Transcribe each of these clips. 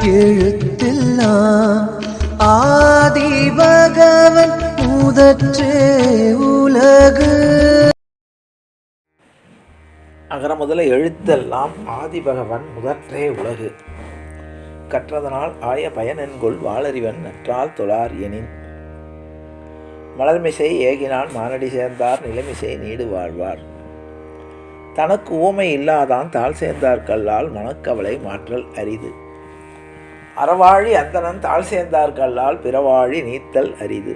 எழுத்தெல்லாம் ஆதி பகவன் முதற்றே உலகு. அகர முதல எழுத்தெல்லாம் ஆதி பகவன் முதற்றே உலகு. கற்றதனால் ஆய பயனென்கொள் வாளறிவன் நற்றால் தொழார் எனின். மலர்மிசை ஏகினான் மானடி சேர்ந்தார் நிலைமிசை நீடு வாழ்வார். தனக்கு ஊமை இல்லாதான் தாழ் சேர்ந்தார் கல்லால் மனக்கவலை மாற்றல் அரிது. அறவாழி அந்தணன் தாழ் சேர்ந்தார் கல்லால் பிறவாழி நீத்தல் அரிது.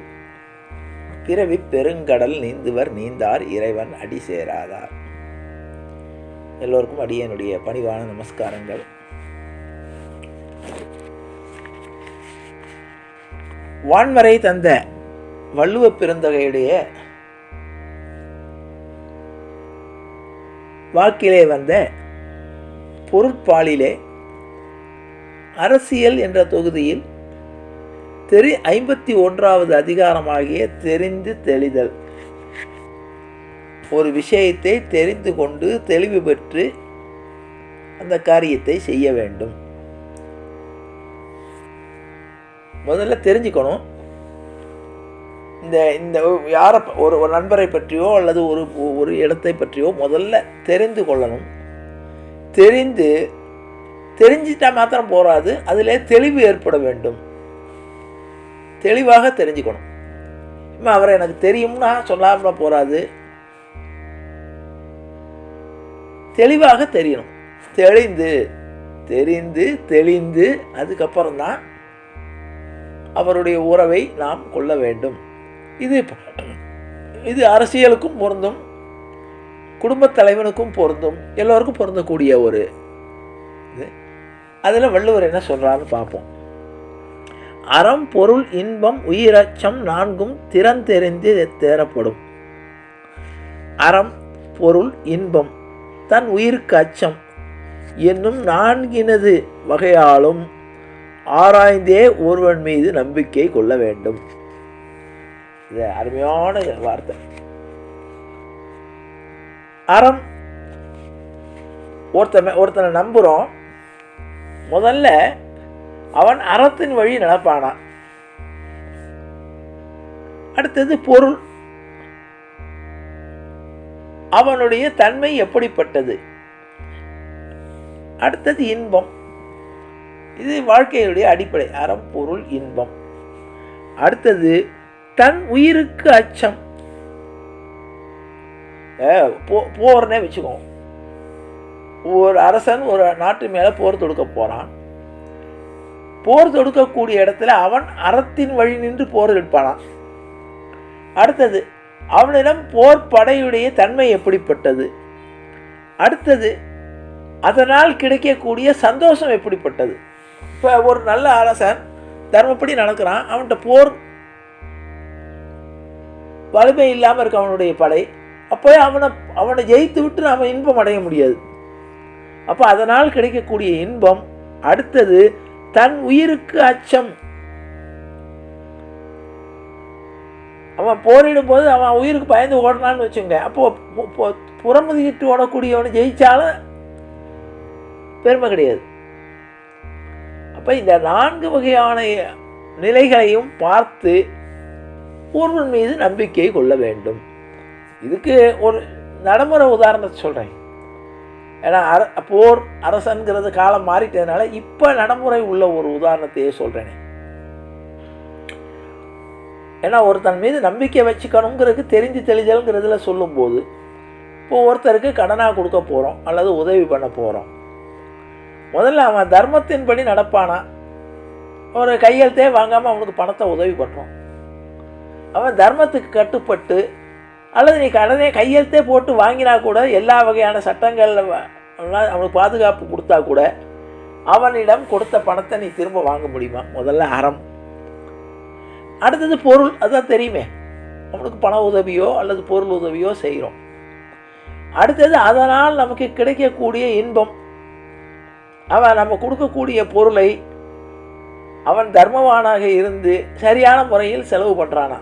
பிறவி பெருங்கடல் நீந்துவர் நீந்தார் இறைவன் அடி சேராதார். எல்லோருக்கும் அடியனுடைய பணிவான நமஸ்காரங்கள். வான்மறை தந்த வள்ளுவ பெருந்தகையுடைய வாக்கிலே வந்த பொருட்பாலிலே அரசியல் என்ற தொகுதியில் 51வது அதிகாரமாகிய தெரிந்து தெளிதல். ஒரு விஷயத்தை தெரிந்து கொண்டு தெளிவு பெற்று அந்த காரியத்தை செய்ய வேண்டும். முதல்ல தெரிஞ்சுக்கணும். இந்த யாரை ஒரு நண்பரை பற்றியோ அல்லது ஒரு இடத்தை பற்றியோ முதல்ல தெரிந்து கொள்ளணும். தெரிஞ்சிட்டா மாத்திரம் போராது, அதில் தெளிவு ஏற்பட வேண்டும். தெளிவாக தெரிஞ்சுக்கணும். அவரை எனக்கு தெரியும்னா சொல்லாமல் போராது, தெளிவாக தெரியணும். தெளிந்து அதுக்கப்புறம்தான் அவருடைய உறவை நாம் கொள்ள வேண்டும். இது அரசியலுக்கும் பொருந்தும், குடும்பத் தலைவனுக்கும் பொருந்தும், எல்லோருக்கும் பொருந்தக்கூடிய ஒரு இது. அதில் வள்ளுவர் என்ன சொல்கிறான்னு பார்ப்போம். அறம் பொருள் இன்பம் உயிரச்சம் நான்கும் திறந்தெறிந்து தேரப்படும். அறம் பொருள் இன்பம் தன் உயிருக்கு அச்சம் என்னும் நான்கினது வகையாலும் ஆராய்ந்தே ஒருவன் மீது நம்பிக்கை கொள்ள வேண்டும். இது அருமையான வார்த்தை. அறம், ஒருத்தனை நம்புகிறோம். முதல்ல அவன் அறத்தின் வழி நடப்பானா. அடுத்தது பொருள், அவனுடைய தன்மை எப்படிப்பட்டது. அடுத்தது இன்பம், இது வாழ்க்கையுடைய அடிப்படை. அறம் பொருள் இன்பம். அடுத்தது தன் உயிருக்கு அச்சம். போர்னே வச்சுக்கோ. ஒரு அரசன் ஒரு நாட்டு மேலே போர் தொடுக்க போகிறான். போர் தொடுக்கக்கூடிய இடத்துல அவன் அறத்தின் வழி நின்று போர் எடுப்பானான். அடுத்தது அவனிடம் போர் படையுடைய தன்மை எப்படிப்பட்டது. அடுத்தது அதனால் கிடைக்கக்கூடிய சந்தோஷம் எப்படிப்பட்டது. இப்போ ஒரு நல்ல அரசன் தர்மப்படி நடக்கிறான், அவன்கிட்ட போர் வலிமை இல்லாமல் இருக்க அவனுடைய படை. அப்போ அவனை ஜெயித்து விட்டு நாம் இன்பம் அடைய முடியாது. அப்போ அதனால் கிடைக்கக்கூடிய இன்பம். அடுத்தது தன் உயிருக்கு அச்சம். அவன் போரிடும் போது அவன் உயிருக்கு பயந்து ஓடனான்னு வச்சுங்க. அப்போ புறமுதுகிட்டு ஓடக்கூடியவனை ஜெயிச்சாலும் பெருமை கிடையாது. அப்போ இந்த 4 வகையான நிலைகளையும் பார்த்து ஒருவன் மீது நம்பிக்கை கொள்ள வேண்டும். இதுக்கு ஒரு நடைமுறை உதாரணத்தை சொல்கிறேன். ஏன்னா போர் அரசன்கிறது காலம் மாறிட்டதுனால இப்போ நடைமுறை உள்ள ஒரு உதாரணத்தையே சொல்கிறேனே. ஏன்னா ஒருத்தன் மீது நம்பிக்கை வச்சுக்கணுங்கிறதுக்கு தெரிஞ்சு தெளிதல்ங்கிறதுல சொல்லும்போது, இப்போ ஒருத்தருக்கு கடனாக கொடுக்க போகிறோம் அல்லது உதவி பண்ண போகிறோம். முதல்ல அவன் தர்மத்தின்படி நடப்பானா. ஒரு கையெழுத்தே வாங்காமல் அவனுக்கு பணத்தை உதவி பண்ணுறோம். அவன் தர்மத்துக்கு கட்டுப்பட்டு, அல்லது நீ கடனே கையெழுத்தே போட்டு வாங்கினா கூட எல்லா வகையான சட்டங்களில் அவனுக்கு பாதுகாப்பு கொடுத்தா கூட அவனிடம் கொடுத்த பணத்தை நீ திரும்ப வாங்க முடியுமா? முதல்ல அறம். அடுத்தது பொருள். அதுதான் தெரியுமே, அவனுக்கு பண உதவியோ அல்லது பொருள் உதவியோ செய்கிறோம். அடுத்தது அதனால் நமக்கு கிடைக்கக்கூடிய இன்பம். அவன் நம்ம கொடுக்கக்கூடிய பொருளை அவன் தர்மவானாக இருந்து சரியான முறையில் செலவு பண்ணுறானா.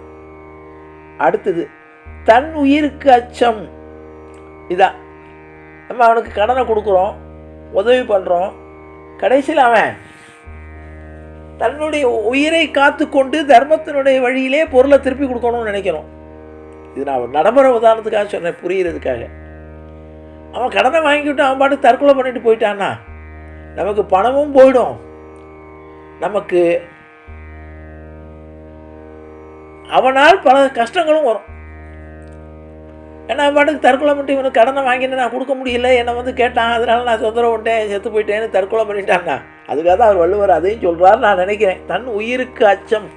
அடுத்தது தன் உயிருக்கு அச்சம். இதான் நம்ம அவனுக்கு கடனை கொடுக்குறோம், உதவி பண்ணுறோம், கடைசியில் அவன் தன்னுடைய உயிரை காத்து கொண்டு தர்மத்தினுடைய வழியிலே பொருளை திருப்பி கொடுக்கணும்னு நினைக்கணும். இது நான் ஒரு நடைமுறை உதாரணத்துக்காக சொன்னேன், புரிகிறதுக்காக. அவன் கடனை வாங்கிக்கிட்டு அவன் பாட்டு தற்கொலை பண்ணிட்டு போயிட்டான்னா நமக்கு பணமும் போயிடும், நமக்கு அவனால் பல கஷ்டங்களும் வரும். ஏன்னா அவன் பாட்டுக்கு தற்கொலை பண்ணிட்டு இவனுக்கு கடனை வாங்கினு நான் கொடுக்க முடியல, என்னை கேட்டான், அதனால நான் தொந்தரவு பண்ணிட்டேன், செத்து போயிட்டேன்னு தற்கொலை பண்ணிட்டான்னா அதுக்காக தான் அவர் வள்ளுவர் அதையும் சொல்கிறார் நான் நினைக்கிறேன். தன் உயிருக்கு அச்சம்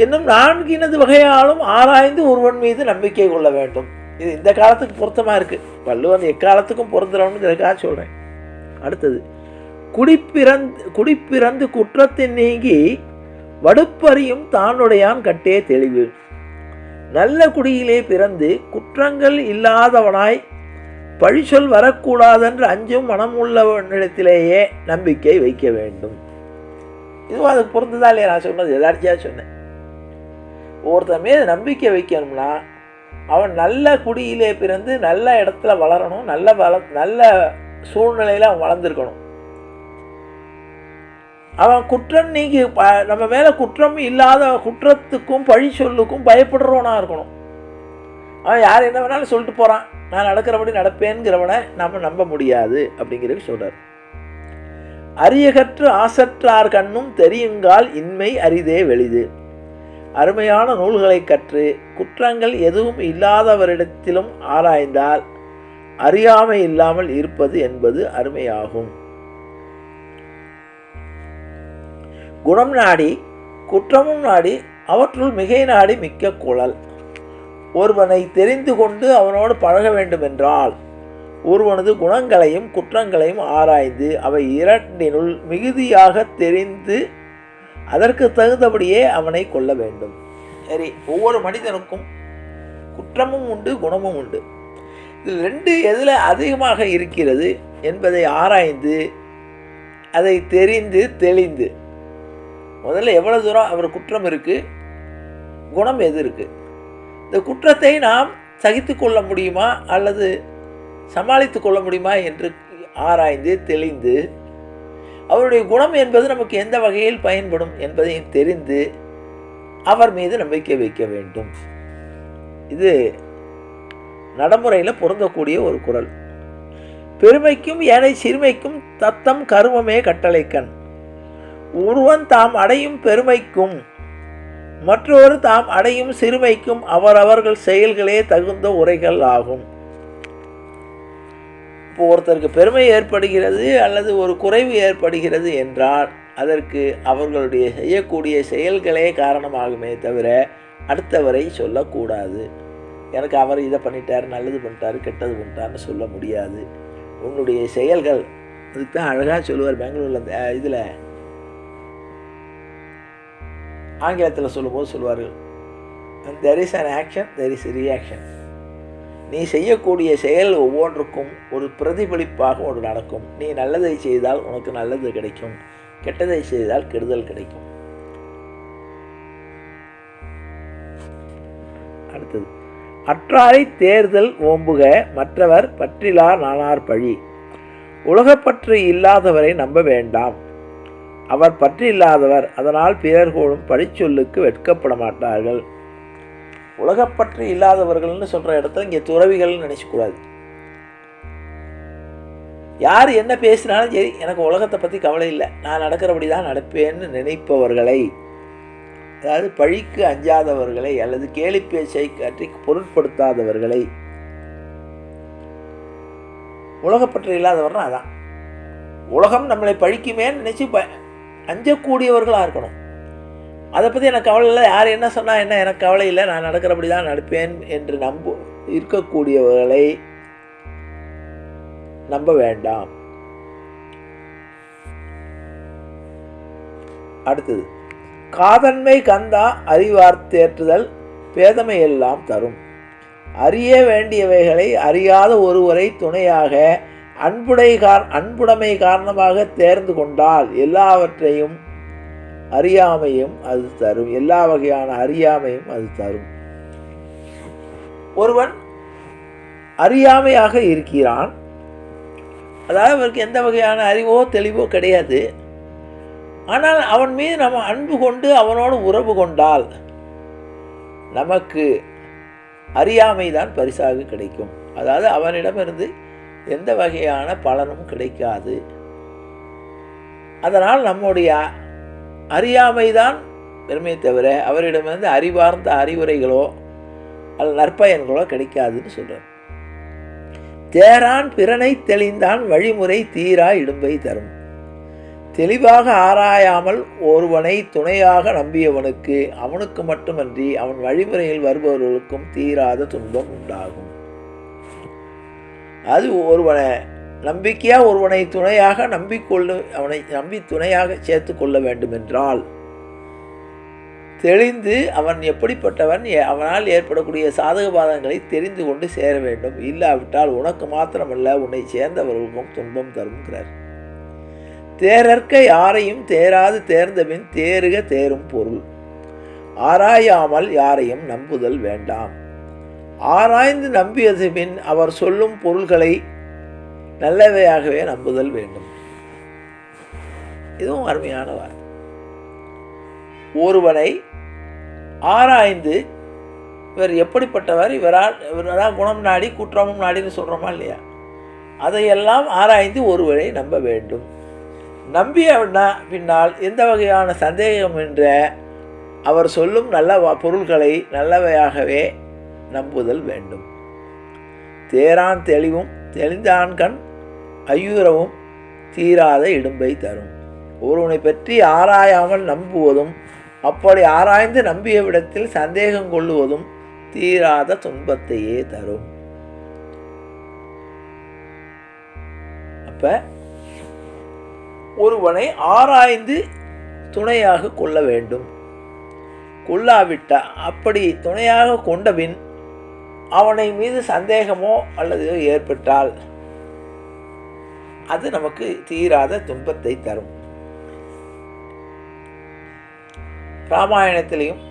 இன்னும் 4 வகையாலும் ஆராய்ந்து ஒருவன் மீது நம்பிக்கை கொள்ள வேண்டும். இது இந்த காலத்துக்கு பொருத்தமாக இருக்குது, வள்ளுவன் எக்காலத்துக்கும் பொருந்துறவனுங்கிறதுக்காக சொல்கிறேன். அடுத்தது, குடிப்பிறந்து குற்றத்தின் நீங்கி வடுப்பறியும் தானுடையான் கட்டே தெளிவு. நல்ல குடியிலே பிறந்து குற்றங்கள் இல்லாதவனாய் பழிச்சொல் வரக்கூடாதென்று அஞ்சும் மனமுள்ளவனிடத்திலேயே நம்பிக்கை வைக்க வேண்டும். இதுவும் அதுக்கு பொருந்துதா இல்லையா? நான் சொன்னது எதாச்சியாக சொன்னேன். ஒருத்தன் மீது நம்பிக்கை வைக்கணும்னா அவன் நல்ல குடியிலே பிறந்து நல்ல இடத்துல வளரணும், நல்ல சூழ்நிலையில் அவன் வளர்ந்துருக்கணும். அவன் குற்றம் நீங்கி நம்ம மேலே குற்றம் இல்லாத குற்றத்துக்கும் பழி சொல்லுக்கும் பயப்படுறவனாக இருக்கணும். அவன் யார் என்ன வேணாலும் சொல்லிட்டு போகிறான், நான் நடக்கிறபடி நடப்பேன்கிறவனை நம்ம நம்ப முடியாது அப்படிங்கிறது சொல்கிறார். அரியகற்று ஆசற்றார் கண்ணும் தெரியுங்கால் இன்மை அரிதே வெளிது. அருமையான நூல்களை கற்று குற்றங்கள் எதுவும் இல்லாதவரிடத்திலும் ஆராய்ந்தால் அறியாமை இல்லாமல் இருப்பது என்பது அருமையாகும். குணம் நாடி குற்றமும் நாடி அவற்றுள் மிகை நாடி மிக்க குழல். ஒருவனை தெரிந்து கொண்டு அவனோடு பழக வேண்டுமென்றால் ஒருவனது குணங்களையும் குற்றங்களையும் ஆராய்ந்து அவை இரண்டினுள் மிகுதியாக தெரிந்து அதற்கு தகுந்தபடியே அவனை கொள்ள வேண்டும். சரி, ஒவ்வொரு மனிதனுக்கும் குற்றமும் உண்டு, குணமும் உண்டு. இது 2 எதில் அதிகமாக இருக்கிறது என்பதை ஆராய்ந்து அதை தெரிந்து தெளிந்து முதல்ல எவ்வளோ தூரம் அவர் குற்றம் இருக்குது, குணம் எது இருக்குது, இந்த குற்றத்தை நாம் சகித்து கொள்ள முடியுமா அல்லது சமாளித்து கொள்ள முடியுமா என்று ஆராய்ந்து தெளிந்து அவருடைய குணம் என்பது நமக்கு எந்த வகையில் பயன்படும் என்பதையும் தெரிந்து அவர் மீது நம்பிக்கை வைக்க வேண்டும். இது நடைமுறையில் பொருந்தக்கூடிய ஒரு குறள். பெருமைக்கும் ஏனை சிறுமைக்கும் தத்தம் கருமமே கட்டளைக்கண். ஒருவன் தாம் அடையும் பெருமைக்கும் மற்றொரு தாம் அடையும் சிறுமைக்கும் அவரவர்கள் செயல்களே தகுந்த உரைகள் ஆகும். இப்போ ஒருத்தருக்கு பெருமை ஏற்படுகிறது அல்லது ஒரு குறைவு ஏற்படுகிறது என்றால் அதற்கு அவர்களுடைய செய்யக்கூடிய செயல்களே காரணமாகுமே தவிர அடுத்தவரை சொல்லக்கூடாது. எனக்கு அவர் இதை பண்ணிட்டார், நல்லது பண்ணிட்டார், கெட்டது பண்ணிட்டார்னு சொல்ல முடியாது. உன்னுடைய செயல்கள், அதுக்கு தான் அழகாக சொல்லுவார் பெங்களூரில் இதில் ஆங்கிலத்தில் சொல்லும்போது சொல்லுவார்கள், there is an action, there is a reaction. நீ செய்யக்கூடிய செயல் ஒவ்வொன்றுக்கும் ஒரு பிரதிபலிப்பாக ஒன்று நடக்கும். நீ நல்லதை செய்தால் உனக்கு நல்லது கிடைக்கும், கெட்டதை செய்தால் கெடுதல் கிடைக்கும். அடுத்தது, அற்றாரை தேர்தல் ஓம்புக மற்றவர் பற்றிலார் நானார் பழி. உலகப்பற்று இல்லாதவரை நம்ப வேண்டாம், அவர் பற்று இல்லாதவர், அதனால் பிறர்கோளும் பழிச்சொல்லுக்கு வெட்கப்பட மாட்டார்கள். உலகப்பற்று இல்லாதவர்கள்னு சொல்கிற இடத்துல இங்கே துறவிகள்னு நினச்சக்கூடாது. யார் என்ன பேசினாலும் சரி, எனக்கு உலகத்தை பற்றி கவலை இல்லை, நான் நடக்கிறபடி தான் நடப்பேன்னு நினைப்பவர்களை, அதாவது பழிக்கு அஞ்சாதவர்களை அல்லது கேலி பேச்சை காட்டி பொருட்படுத்தாதவர்களை, உலகப்பற்று இல்லாதவர்னா அதான். உலகம் நம்மளை பழிக்குமேன்னு நினச்சி அஞ்சக்கூடியவர்களாக இருக்கணும். அதை பற்றி எனக்கு கவலை இல்லை, யார் என்ன சொன்னால் என்ன, எனக்கு கவலை இல்லை, நான் நடக்கிறபடி தான் நடப்பேன் என்று இருக்கக்கூடியவர்களை நம்ப வேண்டாம். அடுத்தது, காதன்மை கந்தா அறிவார்த்தேற்றுதல் பேதமை எல்லாம் தரும். அறிய வேண்டியவைகளை அறியாத ஒருவரை துணையாக அன்புடைமை காரணமாக தேர்ந்து கொண்டால் எல்லாவற்றையும் அறியாமையும் அது தரும், எல்லா வகையான அறியாமையும் அது தரும். ஒருவன் அறியாமையாக இருக்கிறான், அதாவது அவருக்கு எந்த வகையான அறிவோ தெளிவோ கிடையாது. ஆனால் அவன் மீது நம்ம அன்பு கொண்டு அவனோடு உறவு கொண்டால் நமக்கு அறியாமை தான் பரிசாக கிடைக்கும். அதாவது அவனிடமிருந்து எந்த வகையான பலனும் கிடைக்காது. அதனால் நம்முடைய அறியாமை தான் பெருமை தவிர அவரிடமிருந்து அறிவார்ந்த அறிவுரைகளோ அல்லது நற்பயன்களோ கிடைக்காதுன்னு சொல்கிறார். தேரான் பிறனை தெளிந்தான் வழிமுறை தீரா இடும்பை தரும். தெளிவாக ஆராயாமல் ஒருவனை துணையாக நம்பியவனுக்கு அவனுக்கு மட்டுமன்றி அவன் வழிமுறையில் வருபவர்களுக்கும் தீராத துன்பம் உண்டாகும். அது ஒருவனை நம்பிக்கையாக ஒருவனை துணையாக அவனை நம்பி துணையாக சேர்த்து கொள்ள வேண்டுமென்றால் தெளிந்து அவன் எப்படிப்பட்டவன், அவனால் ஏற்படக்கூடிய சாதக பாதங்களை தெரிந்து கொண்டு சேர வேண்டும். இல்லாவிட்டால் உனக்கு மாத்திரமல்ல உன்னை சேர்ந்தவர்களுக்கும் துன்பம் தரும்ங்கிறார். தேரற்க யாரையும் தேராது தேர்ந்தபின் தேறுக தேரும் பொருள். ஆராயாமல் யாரையும் நம்புதல் வேண்டாம். ஆராய்ந்து நம்பியது பின் அவர் சொல்லும் பொருள்களை நல்லவையாகவே நம்புதல் வேண்டும். இதுவும் அருமையான வார்த்தை. ஒருவனை ஆராய்ந்து இவர் எப்படிப்பட்டவர், இவரால் குணம் நாடி குற்றமும் நாடின்னு சொல்கிறோமா இல்லையா, அதையெல்லாம் ஆராய்ந்து ஒருவரை நம்ப வேண்டும். நம்பிய பின்னால் எந்த வகையான சந்தேகம் என்ற அவர் சொல்லும் நல்ல பொருள்களை நல்லவையாகவே நம்புதல் வேண்டும். தேரான் தெளிவும் தெளிந்தான் கண் ஐயுறவும் தீராத இடும்பை தரும். ஒருவனை பற்றி ஆராயாமல் நம்புவதும் அப்படி ஆராய்ந்து நம்பிய விடத்தில் சந்தேகம் கொள்ளுவதும் தீராத துன்பத்தையே தரும். அப்ப ஒருவனை ஆராய்ந்து துணையாக கொள்ள வேண்டும். கொள்ளாவிட்ட அப்படி துணையாக கொண்டபின் அவனை மீது சந்தேகமோ அல்லது ஏற்பட்டால் அது நமக்கு தீராத துன்பத்தை தரும். ராமாயணத்திலையும்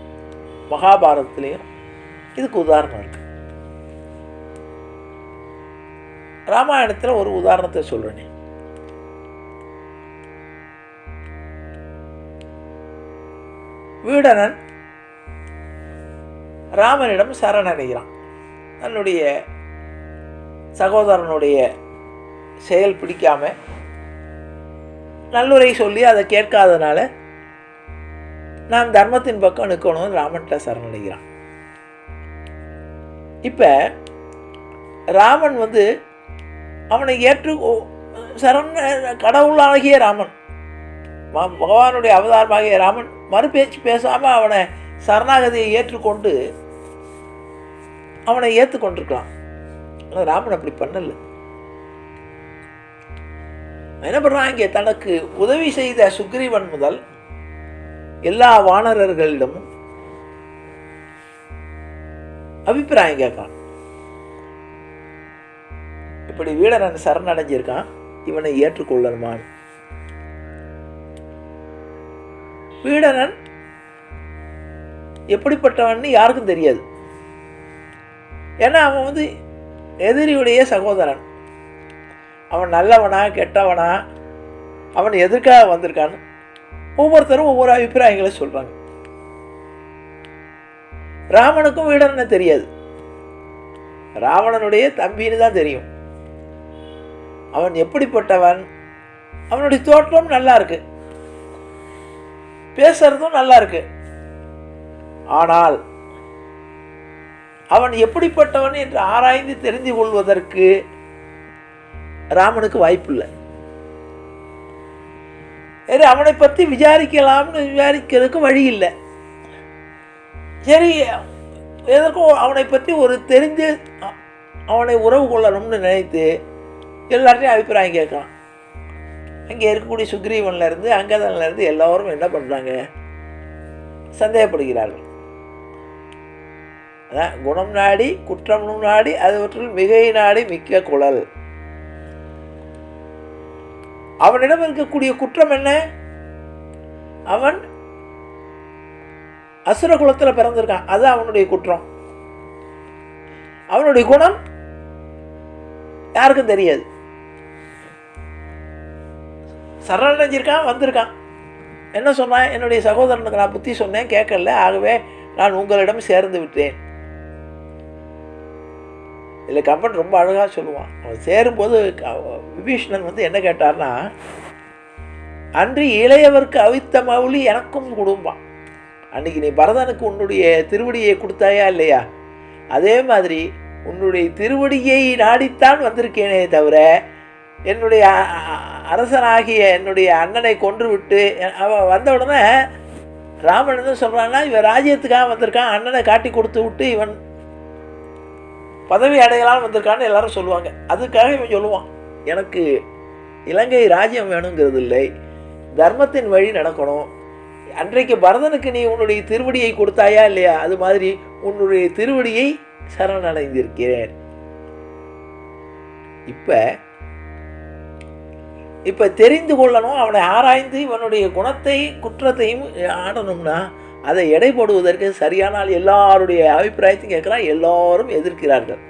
மகாபாரதத்திலையும் இதுக்கு உதாரணம் இருக்கு. ராமாயணத்தில் ஒரு உதாரணத்தை சொல்றேன். வீடனன் ராமனிடம் சரணடைகிறான். தன்னுடைய சகோதரனுடைய செயல் பிடிக்காம நல்லுரை சொல்லி அதை கேட்காதனால நாம் தர்மத்தின் பக்கம் நிற்கணும்னு ராமன்கிட்ட சரணடைகிறான். இப்போ ராமன் அவனை ஏற்று கடவுளாகிய ராமன், பகவானுடைய அவதாரமாகிய ராமன் மறுபேச்சு பேசாமல் அவனை சரணாகதியை ஏற்றுக்கொண்டு அவனை ஏற்றுக்கொண்டிருக்கலாம். ஆனால் ராமன் அப்படி பண்ணல. என்ன பண்ணுறான், இங்கே தனக்கு உதவி செய்த சுக்ரீவன் முதல் எல்லா வானரர்களிடமும் அபிப்பிராயம் கேட்கான். இப்படி வீடனன் சரணடைஞ்சிருக்கான், இவனை ஏற்றுக்கொள்ளணுமான். வீடனன் எப்படிப்பட்டவன் யாருக்கும் தெரியாது. ஏன்னா அவன் எதிரியுடைய சகோதரன். அவன் நல்லவனா கெட்டவனா, அவன் எதற்காக வந்திருக்கான்னு ஒவ்வொருத்தரும் ஒவ்வொரு அபிப்பிராயங்களை சொல்றாங்க. ராவனுக்கும் வீடனை தெரியாது. ராவணனுடைய தம்பின்னு தான் தெரியும். அவன் எப்படிப்பட்டவன், அவனுடைய தோற்றம் நல்லா இருக்கு, பேசுறதும் நல்லா இருக்கு. ஆனால் அவன் எப்படிப்பட்டவன் என்று ஆராய்ந்து தெரிந்து கொள்வதற்கு ராமனுக்கு வாய்ப்பு இல்லை. அவனை பற்றி விசாரிக்கிறதுக்கு வழி இல்லை. சரி, எதற்கும் அவனை பற்றி ஒரு தெரிஞ்சு அவனை உறவு கொள்ளணும்னு நினைத்து எல்லாத்தையும் அபிப்பிராயம் கேட்கலாம். அங்கே இருக்கக்கூடிய சுக்ரீவன்லேருந்து அங்கதன்லேருந்து எல்லோரும் என்ன பண்ணுறாங்க, சந்தேகப்படுகிறார்கள். அதான் குணம் நாடி குற்றமும் நாடி அதுவற்றில் மிகை நாடி மிக்க குழல். அவனிடம் இருக்கக்கூடிய குற்றம் என்ன, அவன் அசுர குலத்தில் பிறந்திருக்கான், அது அவனுடைய குற்றம். அவனுடைய குணம் யாருக்கும் தெரியாது. சரணடைஞ்சிருக்கான், வந்திருக்கான், என்ன சொன்னான், என்னுடைய சகோதரனுக்கு நான் புத்தி சொன்னேன், கேட்கல, ஆகவே நான் உங்களிடம் சேர்ந்து விட்டேன். இதில் கம்பன் ரொம்ப அழகாக சொல்லுவான். அவன் சேரும்போது விபீஷணன் வந்து என்ன கேட்டார்னா, அன்று இளையவருக்கு அவித்த மவுளி எனக்கும் கொடுப்பான். அன்றைக்கி நீ பரதனுக்கு உன்னுடைய திருவடியை கொடுத்தாயா இல்லையா, அதே மாதிரி உன்னுடைய திருவடியை நாடித்தான் வந்திருக்கேனே தவிர என்னுடைய அரசனாகிய என்னுடைய அண்ணனை கொன்று விட்டு அவன் வந்த உடனே ராமன் என்ன சொல்கிறான்னா, இவன் ராஜ்யத்துக்காக வந்திருக்கான், அண்ணனை காட்டி கொடுத்து விட்டு இவன் பதவி அடையலாம் வந்திருக்கான்னு எல்லாரும் சொல்லுவாங்க. அதுக்காக இவன் சொல்லுவான், எனக்கு இலங்கை ராஜ்யம் வேணுங்கிறது இல்லை, தர்மத்தின் வழி நடக்கணும். அன்றைக்கு பரதனுக்கு நீ உன்னுடைய திருவடியை கொடுத்தாயா இல்லையா, அது மாதிரி உன்னுடைய திருவடியை சரணடைந்திருக்கிறேன். இப்போ தெரிந்து கொள்ளணும், அவனை ஆராய்ந்து இவனுடைய குணத்தை குற்றத்தையும் ஆடணும்னா அதை எடை போடுவதற்கு சரியானால் எல்லாருடைய அபிப்பிராயத்தையும் கேட்குறான். எல்லோரும் எதிர்க்கிறார்கள்.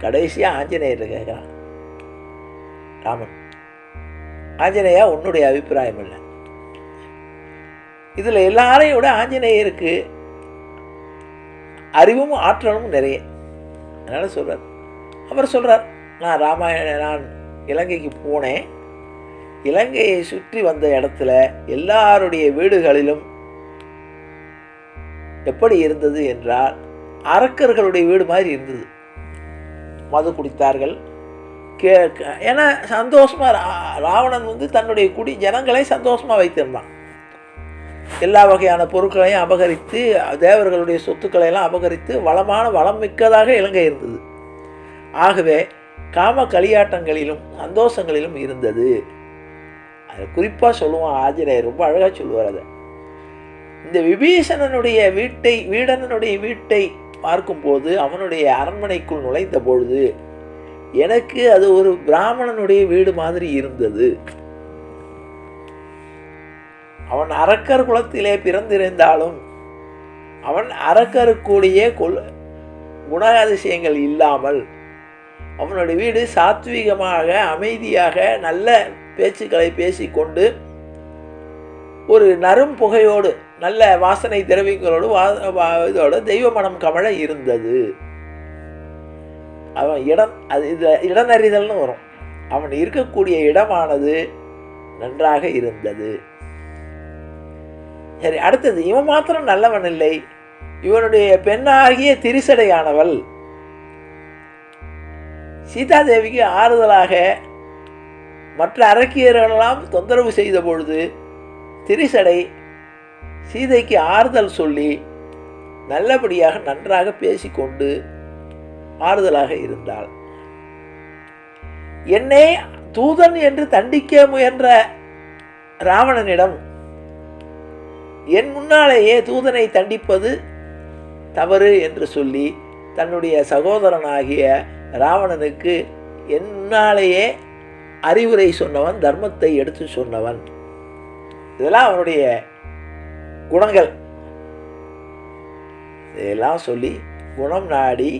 கடைசியாக ஆஞ்சநேயர் கேட்குறான், ராமன், ஆஞ்சநேயா உன்னுடைய அபிப்பிராயம் இல்லை. இதில் எல்லாரையும் விட ஆஞ்சநேயருக்கு அறிவும் ஆற்றலும் நிறைய. அதனால் சொல்கிறார், அவர் சொல்கிறார், நான் இலங்கைக்கு போனேன், இலங்கையை சுற்றி வந்த இடத்துல எல்லாருடைய வீடுகளிலும் எப்படி இருந்தது என்றால் அரக்கர்களுடைய வீடு மாதிரி இருந்தது. மது குடித்தார்கள். ஏன்னா சந்தோஷமாக ராவணன் வந்து தன்னுடைய ஜனங்களை சந்தோஷமாக வைத்திருந்தான். எல்லா வகையான பொருட்களையும் அபகரித்து, தேவர்களுடைய சொத்துக்களையெல்லாம் அபகரித்து வளம் மிக்கதாக இலங்கை இருந்தது. ஆகவே காம களியாட்டங்களிலும் சந்தோஷங்களிலும் இருந்தது. அதை குறிப்பாக சொல்லுவான் ஆஞ்சநேயர், ரொம்ப அழகாக சொல்லுவார். அதை இந்த விபீஷணனுடைய வீட்டை பார்க்கும்போது, அவனுடைய அரண்மனைக்குள் நுழைந்த பொழுது எனக்கு அது ஒரு பிராமணனுடைய வீடு மாதிரி இருந்தது. அவன் அரக்கர் குலத்திலே பிறந்திருந்தாலும் அவன் அரக்கருக்குரிய குணாதிசயங்கள் இல்லாமல் அவனுடைய வீடு சாத்வீகமாக அமைதியாக நல்ல பேச்சுக்களை பேசிக்கொண்டு ஒரு நறும் புகையோடு நல்ல வாசனை திரவியங்களோடு இதோட தெய்வ மனம் கமழ இருந்தது. அவன் இடனறிதல்னு வரும். அவன் இருக்கக்கூடிய இடமானது நன்றாக இருந்தது. சரி, அடுத்தது, இவன் மாத்திரம் நல்லவன் இல்லை, இவனுடைய பெண்ணாகிய திரிசடையானவள் சீதாதேவிக்கு ஆறுதலாக மற்ற அரக்கியர்களெல்லாம் தொந்தரவு செய்த பொழுது திரிசடை சீதைக்கு ஆறுதல் சொல்லி நல்லபடியாக நன்றாக பேசிக்கொண்டு ஆறுதலாக இருந்தாள். என்னை தூதன் என்று தண்டிக்க முயன்ற ராவணனிடம் என் முன்னாலேயே தூதனை தண்டிப்பது தவறு என்று சொல்லி தன்னுடைய சகோதரனாகிய ராவணனுக்கு என்னாலேயே அறிவுரை சொன்னவன், தர்மத்தை எடுத்து சொன்னவன். இதெல்லாம் அவனுடைய குணங்கள். இதெல்லாம் சொல்லி குணம் நாடி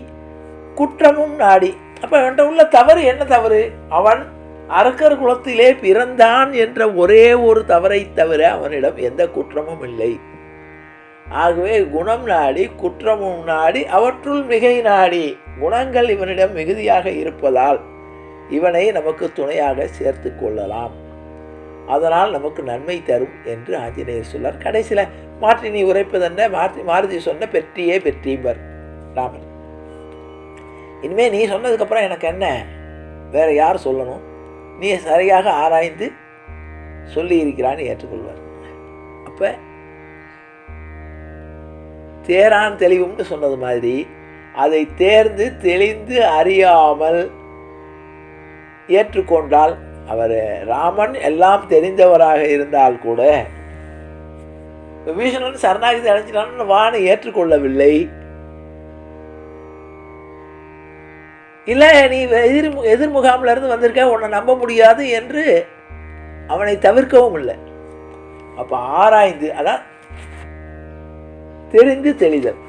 குற்றமும் நாடி. அப்போ அவன்கிட்ட உள்ள தவறு என்ன தவறு? அவன் அரக்கர் குலத்திலே பிறந்தான் என்ற ஒரே ஒரு தவறை தவிர அவனிடம் எந்த குற்றமும் இல்லை. ஆகவே குணம் நாடி குற்றமும் நாடி அவற்றுள் மிகை நாடி. குணங்கள் இவனிடம் மிகுதியாக இருப்பதால் இவனை நமக்கு துணையாக சேர்த்து கொள்ளலாம், அதனால் நமக்கு நன்மை தரும் என்று ஆஞ்சநேயர் சொல்லார். கடைசியில் மாற்றி நீ உரைப்பதென்ன, மாருதி சொன்ன பெற்றியே பெற்றீம்பர் ராமன். இனிமேல் நீ சொன்னதுக்கப்புறம் எனக்கு என்ன, வேற யார் சொல்லணும்? நீ சரியாக ஆராய்ந்து சொல்லி இருக்கிறான்னு ஏற்றுக்கொள்வார். அப்போ தேரான் தெளிவும்னு சொன்னது மாதிரி அதை தேர்ந்து தெளிந்து அறியாமல் ஏற்றுக்கொண்டால், அவர் ராமன் எல்லாம் தெரிந்தவராக இருந்தால் கூட விபீஷணன் சரணாகதி அடைஞ்சிட்டான்னு வான்னு ஏற்றுக்கொள்ளவில்லை. இல்லை, நீ எதிர்முகாமில் இருந்து வந்திருக்க, உன்னை நம்ப முடியாது என்று அவனை தவிர்க்கவும் இல்லை. அப்போ ஆராய்ந்து, அதான் தெரிந்து தெளிதல்.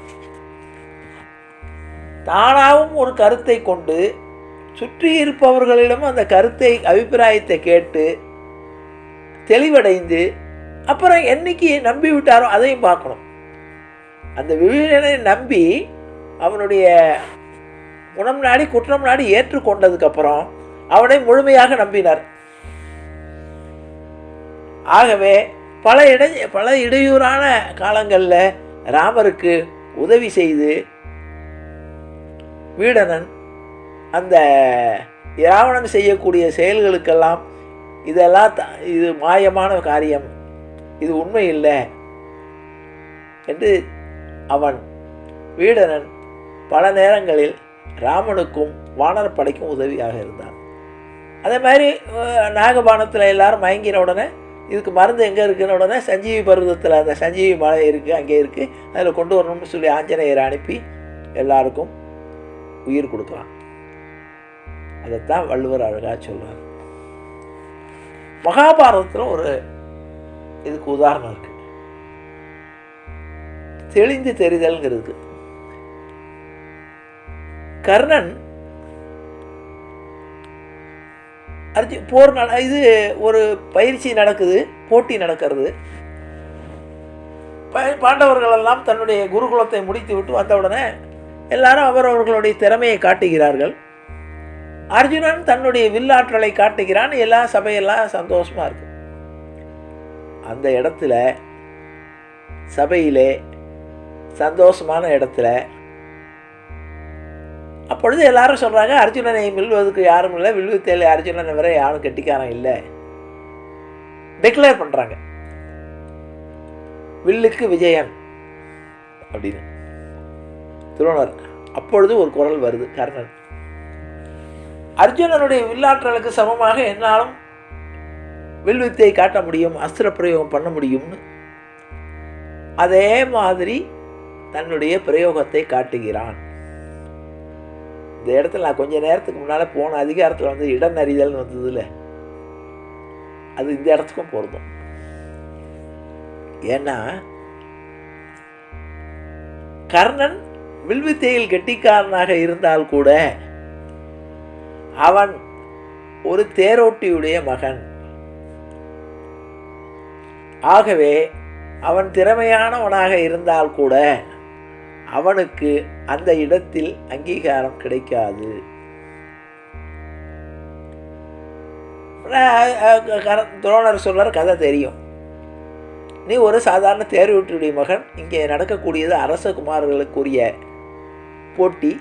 தானாகவும் ஒரு கருத்தை கொண்டு சுற்றி இருப்பவர்களிடம் அந்த கருத்தை அபிப்பிராயத்தை கேட்டு தெளிவடைந்து அப்புறம் என்னைக்கு நம்பி விட்டாரோ அதையும் பார்க்கணும். அந்த விபீஷணனை நம்பி அவனுடைய குணம் நாடி குற்றம் நாடி ஏற்றுக்கொண்டதுக்கப்புறம் அவனை முழுமையாக நம்பினார். ஆகவே பல இடையூறான காலங்களில் ராமருக்கு உதவி செய்து வீடணன் அந்த ராவணன் செய்யக்கூடிய செயல்களுக்கெல்லாம் இதெல்லாம் இது மாயமான காரியம், இது உண்மை இல்லை என்று அவன் வீடணன் பல நேரங்களில் ராமனுக்கும் வானரப்படைக்கும் உதவியாக இருந்தான். அதே மாதிரி நாகபானத்தில் எல்லாரும் மயங்கின உடனே இதுக்கு மருந்து எங்கே இருக்குன்னு உடனே சஞ்சீவி பருவத்தில் அந்த சஞ்சீவி மலை இருக்குது, அங்கே இருக்குது, அதில் கொண்டு வரணும்னு சொல்லி ஆஞ்சநேயரை அனுப்பி எல்லாருக்கும் உயிர் கொடுக்கலாம். அதைத்தான் வள்ளுவர் அழகாக சொல்றார். மகாபாரதத்தில் ஒரு இதுக்கு உதாரணம் இருக்கு, தெளிந்து தெரிதல்ங்கிறது. கர்ணன் போர் இது ஒரு பயிற்சி நடக்குது, போட்டி நடக்கிறது. பாண்டவர்கள் எல்லாம் தன்னுடைய குருகுலத்தை முடித்து விட்டு வந்தவுடனே எல்லாரும் அவரவர்களுடைய திறமையை காட்டுகிறார்கள். அர்ஜுனன் தன்னுடைய வில்லாற்றலை காட்டுகிறான். எல்லா சபையெல்லாம் சந்தோஷமா இருக்கு. அந்த இடத்துல சபையிலே சந்தோஷமான இடத்துல அப்பொழுது எல்லாரும் சொல்கிறாங்க, அர்ஜுனனை வெல்வதற்கு யாரும் இல்லை, வில்வித்தையில் அர்ஜுனனை வரை யாரும் கெட்டிக்காரன் இல்லை டிக்ளேர் பண்ணுறாங்க. வில்லுக்கு விஜயன் அப்படின்னு துரோணர். அப்பொழுது ஒரு குரல் வருது, கர்ணன் அர்ஜுனனுடைய வில்லாற்றலுக்கு சமமாக என்னாலும் வில்வித்தையை காட்ட முடியும், அஸ்திர பிரயோகம் பண்ண முடியும்னு அதே மாதிரி தன்னுடைய பிரயோகத்தை காட்டுகிறான். இந்த இடத்துல நான் கொஞ்ச நேரத்துக்கு முன்னால் போன அதிகாரத்தில் வந்து இடம் அறிதல்னு வந்ததுல அது இந்த இடத்துக்கும் பொருந்தும். ஏன்னா கர்ணன் வில்வித்தையில் கெட்டிக்காரனாக இருந்தால் கூட அவன் ஒரு தேரோட்டியுடைய மகன். ஆகவே அவன் திறமையானவனாக இருந்தால் கூட அவனுக்கு அந்த இடத்தில் அங்கீகாரம் கிடைக்காது. துரோணர் சொல்றார், கதை தெரியும், நீ ஒரு சாதாரண தேரோட்டியுடைய மகன், இங்கே நடக்கக்கூடியது அரசகுமாரர்களுக்குரிய போட்டி,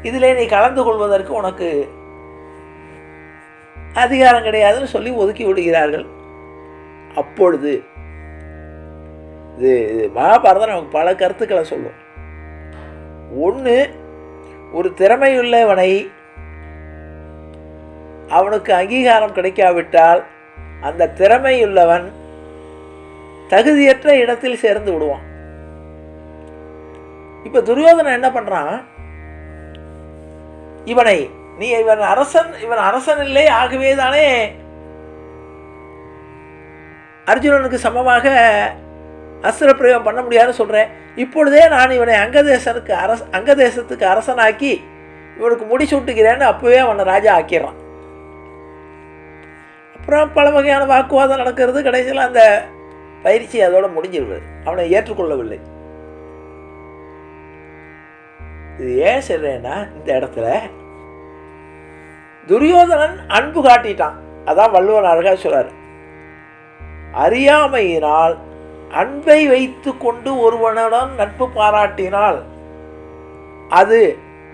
இதில் நீ கலந்து கொள்வதற்கு உனக்கு அதிகாரம் கிடையாதுன்னு சொல்லி ஒதுக்கி விடுகிறார்கள். அப்பொழுது இது மகாபாரதம் நமக்கு பல கருத்துக்களை சொல்லும். ஒன்று, ஒரு திறமையுள்ளவனை அவனுக்கு அங்கீகாரம் கிடைக்காவிட்டால் அந்த திறமையுள்ளவன் தகுதியற்ற இடத்தில் சேர்ந்து விடுவான். இப்போ துரியோதனன் என்ன பண்ணுறான், இவன் அரசன் இல்லை, ஆகவே தானே அர்ஜுனனுக்கு சமமாக அஸ்திர பிரயோகம் பண்ண முடியாதுன்னு சொல்கிறேன். இப்பொழுதே நான் இவனை அங்கதேசத்துக்கு அரசனாக்கி இவனுக்கு முடிசூட்டுகிறேன்னு அப்போவே அவனை ராஜா ஆக்கிடுறான். அப்புறம் பல வகையான வாக்குவாதம் நடக்கிறது. கடைசியில் அந்த பயிற்சி அதோட முடிஞ்சிருவது. அவனை ஏற்றுக்கொள்ளவில்லை. இது ஏன் சொல்றேன்னா, இந்த இடத்துல துரியோதனன் அன்பு காட்டிட்டான். அதான் வள்ளுவர் அழகா சொல்றாரு, அறியாமையினால் அன்பை வைத்து கொண்டு ஒருவனுடன் நட்பு பாராட்டினால் அது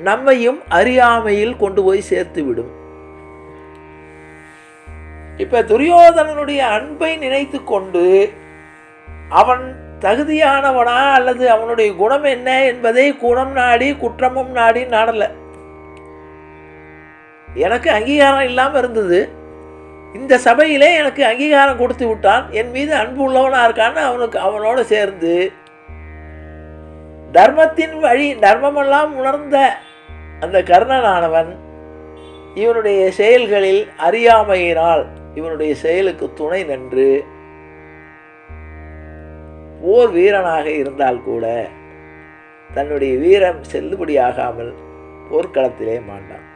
நம்மையும் அறியாமையில் கொண்டு போய் சேர்த்து விடும். இப்ப துரியோதனனுடைய அன்பை நினைத்து கொண்டு அவன் தகுதியானவனா அல்லது அவனுடைய குணம் என்ன என்பதை குணம் நாடி குற்றமும் நாடி நாடல. எனக்கு அங்கீகாரம் இல்லாமல் இருந்தது, இந்த சபையிலே எனக்கு அங்கீகாரம் கொடுத்து விட்டான், என் மீது அன்பு உள்ளவனா இருக்கான்னு அவனோடு சேர்ந்து தர்மத்தின் வழி தர்மமெல்லாம் உணர்ந்த அந்த கர்ணனானவன் இவனுடைய செயல்களில் அறியாமையினால் இவனுடைய செயலுக்கு துணை நின்று போர் வீரனாக இருந்தால் கூட தன்னுடைய வீரம் செல்லுபடியாகாமல் போர்க்களத்திலே மாண்டான்,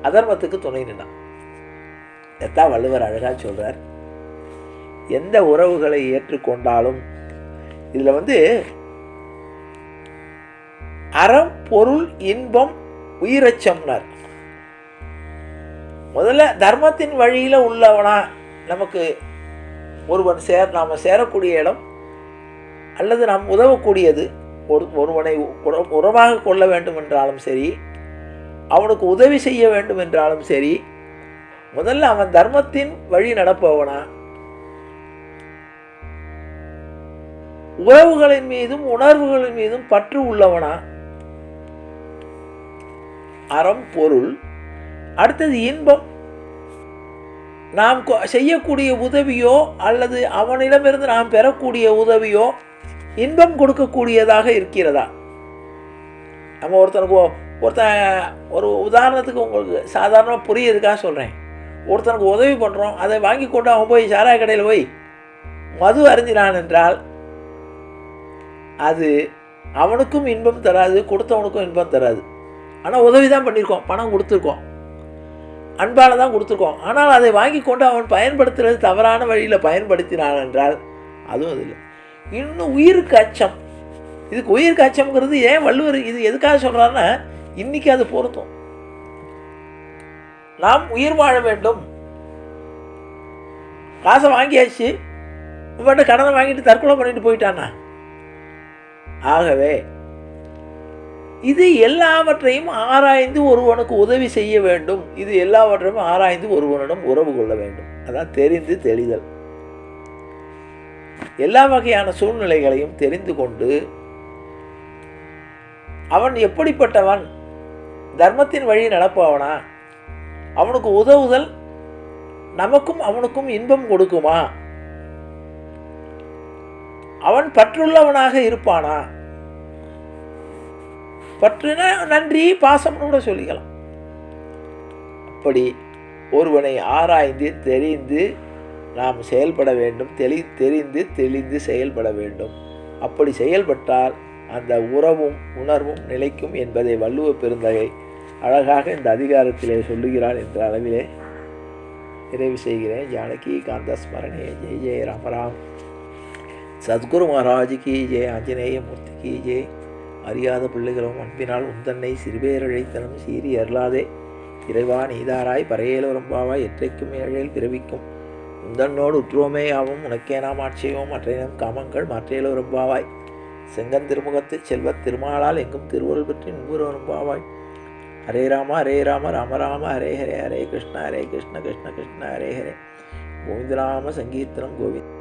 அதர்மத்துக்கு துணை நின்றான். எத்தான் வள்ளுவர் அழகா சொல்றார், எந்த உறவுகளை ஏற்றுக்கொண்டாலும் இதில் அறம் பொருள் இன்பம் உயிரச்சம்னார். முதல்ல தர்மத்தின் வழியில் உள்ளவனா நமக்கு ஒருவன் நாம் சேரக்கூடிய இடம் அல்லது நாம் உதவக்கூடியது, ஒருவனை உறவாக கொள்ள வேண்டும் என்றாலும் சரி, அவனுக்கு உதவி செய்ய வேண்டும் என்றாலும் சரி, முதல்ல அவன் தர்மத்தின் வழி நடப்பவனா, உறவுகளின் மீதும் உணர்வுகளின் மீதும் பற்று உள்ளவனா, அறம் பொருள். அடுத்தது இன்பம். நாம் செய்யக்கூடிய உதவியோ அல்லது அவனிடமிருந்து நாம் பெறக்கூடிய உதவியோ இன்பம் கொடுக்கக்கூடியதாக இருக்கிறதா? நம்ம ஒரு உதாரணத்துக்கு உங்களுக்கு சாதாரணமாக புரியதுக்காக சொல்கிறேன். ஒருத்தனுக்கு உதவி பண்ணுறோம், அதை வாங்கி கொண்டு அவன் போய் சாராய கடையில் போய் மது அருந்தினான் என்றால் அது அவனுக்கும் இன்பம் தராது, கொடுத்தவனுக்கும் இன்பம் தராது. ஆனால் உதவி தான் பண்ணியிருக்கோம், பணம் கொடுத்துருக்கோம், அன்பால் தான் கொடுத்துருக்கோம். ஆனால் அதை வாங்கி கொண்டு அவன் பயன்படுத்துறது தவறான வழியில் பயன்படுத்தினான் என்றால் அதுவும் இல்லை. இன்னும் உயிருக்கு அச்சம். இதுக்கு உயிருக்கு அச்சம்ங்கிறது ஏன் வள்ளுவர் இது எதுக்காக சொல்கிறாருன்னா, இன்றைக்கி அது பொருந்தும். நாம் உயிர் வாழ வேண்டும், காசை வாங்கியாச்சு, இவன்ட்டு கடனை வாங்கிட்டு தற்கொலை பண்ணிட்டு போயிட்டானா? ஆகவே இது எல்லாவற்றையும் ஆராய்ந்து ஒருவனுக்கு உதவி செய்ய வேண்டும். இது எல்லாவற்றையும் ஆராய்ந்து ஒருவனிடம் உறவு கொள்ள வேண்டும். அதான் தெரிந்து தெளிதல். எல்லா வகையான சூழ்நிலைகளையும் தெரிந்து கொண்டு அவன் எப்படிப்பட்டவன், தர்மத்தின் வழி நடப்பவனா, அவனுக்கு உதவுதல் நமக்கும் அவனுக்கும் இன்பம் கொடுக்குமா, அவன் பற்றுள்ளவனாக இருப்பானா, பற்றுனா நன்றி பாசம்னு கூட சொல்லிக்கலாம். அப்படி ஒருவனை ஆராய்ந்து தெரிந்து நாம் செயல்பட வேண்டும். தெரிந்து தெளிந்து செயல்பட வேண்டும். அப்படி செயல்பட்டால் அந்த உறவும் உணர்வும் நிலைக்கும் என்பதை வள்ளுவ பெருந்தகை அழகாக இந்த அதிகாரத்திலே சொல்லுகிறார் என்ற அளவிலே நிறைவு செய்கிறேன். ஜானகி காந்த ஸ்மரணே. ஜெய் ஜெய ராமராம். சத்குரு மகாராஜ் கி ஜெய். ஆஞ்சநேய மூர்த்தி கி ஜெய். அறியாத பிள்ளைகளும் அன்பினால் உந்தன்னை சிறுபேரழைத்தனம் சீறி அருளாதே. இறைவா நீதாராய் பறையேலோரம்பாவாய் எற்றைக்கும் ஏழையில் பிறவிக்கும் உந்தன்னோடு உற்றுவோமே ஆவும் உனக்கே நாம் ஆட்சியோம் மற்றையினம் காமங்கள் மாற்றேலோரம்பாவாய். செங்கன் திருமுகத்து செல்வத் திருமாலால் எங்கும் திருவருள் பற்றி நுண்புறம்பாவாய். ஹரே ராம ராம ராம ஹரே ஹரே, ஹரே கிருஷ்ண கிருஷ்ண கிருஷ்ண ஹரே ஹரே. கோவிந்தநாம சங்கீர்த்தனம் கோவிந்த்.